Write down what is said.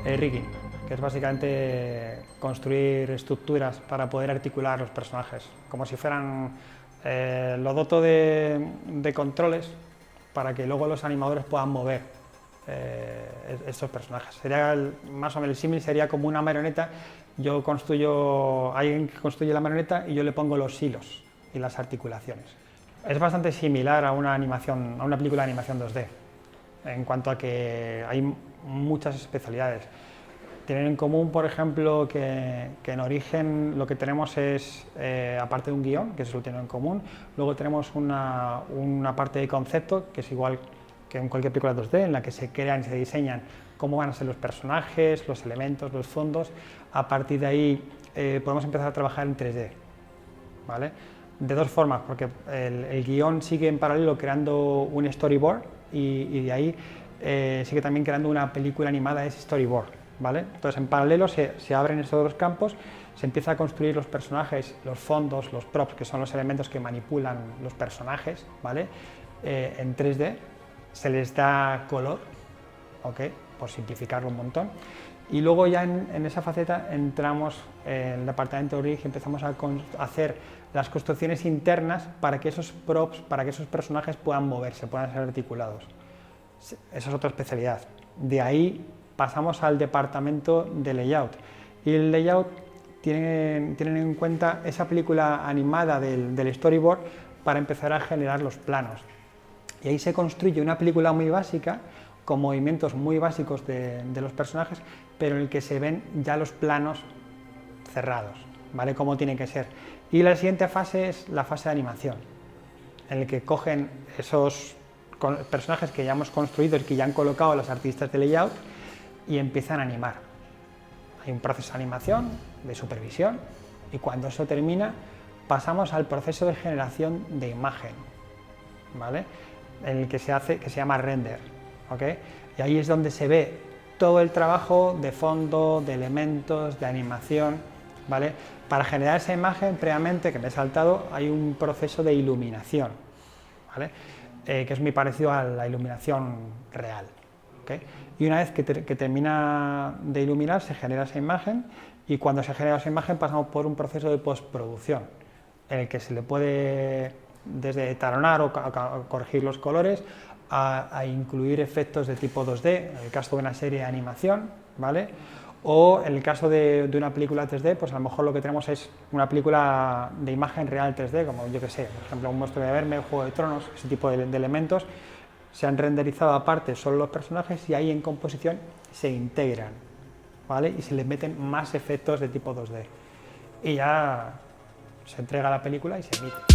Rigging, que es básicamente construir estructuras para poder articular los personajes, como si fueran lo doto de controles para que luego los animadores puedan mover estos personajes. Sería más o menos el símil sería como una marioneta. Yo construyo, alguien que construye la marioneta y yo le pongo los hilos y las articulaciones. Es bastante similar a una animación, a una película de animación 2D, en cuanto a que hay muchas especialidades. Tienen en común, por ejemplo, que en origen lo que tenemos es, aparte de un guión, que eso lo tienen en común, luego tenemos una parte de concepto, que es igual que en cualquier película 2D, en la que se crean y se diseñan cómo van a ser los personajes, los elementos, los fondos. A partir de ahí podemos empezar a trabajar en 3D, ¿vale? De dos formas, porque el guión sigue en paralelo creando un storyboard y de ahí sigue también creando una película animada de ese storyboard, ¿vale? Entonces en paralelo se abren estos dos campos, se empieza a construir los personajes, los fondos, los props, que son los elementos que manipulan los personajes, ¿vale? En 3D, se les da color, ¿ok? Por simplificarlo un montón. Y luego ya en esa faceta entramos en el departamento de rig y empezamos a hacer las construcciones internas para que esos props, para que esos personajes puedan moverse, puedan ser articulados. Esa es otra especialidad. De ahí pasamos al departamento de layout. Y el layout tienen en cuenta esa película animada del storyboard para empezar a generar los planos. Y ahí se construye una película muy básica, con movimientos muy básicos de los personajes, pero en el que se ven ya los planos cerrados, ¿vale? Como tienen que ser. Y la siguiente fase es la fase de animación, en el que cogen esos personajes que ya hemos construido y que ya han colocado los artistas de layout y empiezan a animar. Hay un proceso de animación, de supervisión, y cuando eso termina pasamos al proceso de generación de imagen, ¿vale? En el que se llama render, ¿ok? Y ahí es donde se ve todo el trabajo de fondo, de elementos, de animación, ¿vale? Para generar esa imagen, previamente, que me he saltado, hay un proceso de iluminación, ¿vale? Que es muy parecido a la iluminación real, ¿okay? Y una vez que termina de iluminar, se genera esa imagen, y cuando se genera esa imagen pasamos por un proceso de postproducción, en el que se le puede desde talonar o corregir los colores, a incluir efectos de tipo 2D, en el caso de una serie de animación, ¿vale? O en el caso de una película 3D, pues a lo mejor lo que tenemos es una película de imagen real 3D, como yo que sé, por ejemplo, un Monstruo de Verme, Juego de Tronos, ese tipo de elementos, se han renderizado aparte solo los personajes y ahí en composición se integran, ¿vale? Y se les meten más efectos de tipo 2D. Y ya se entrega la película y se emite.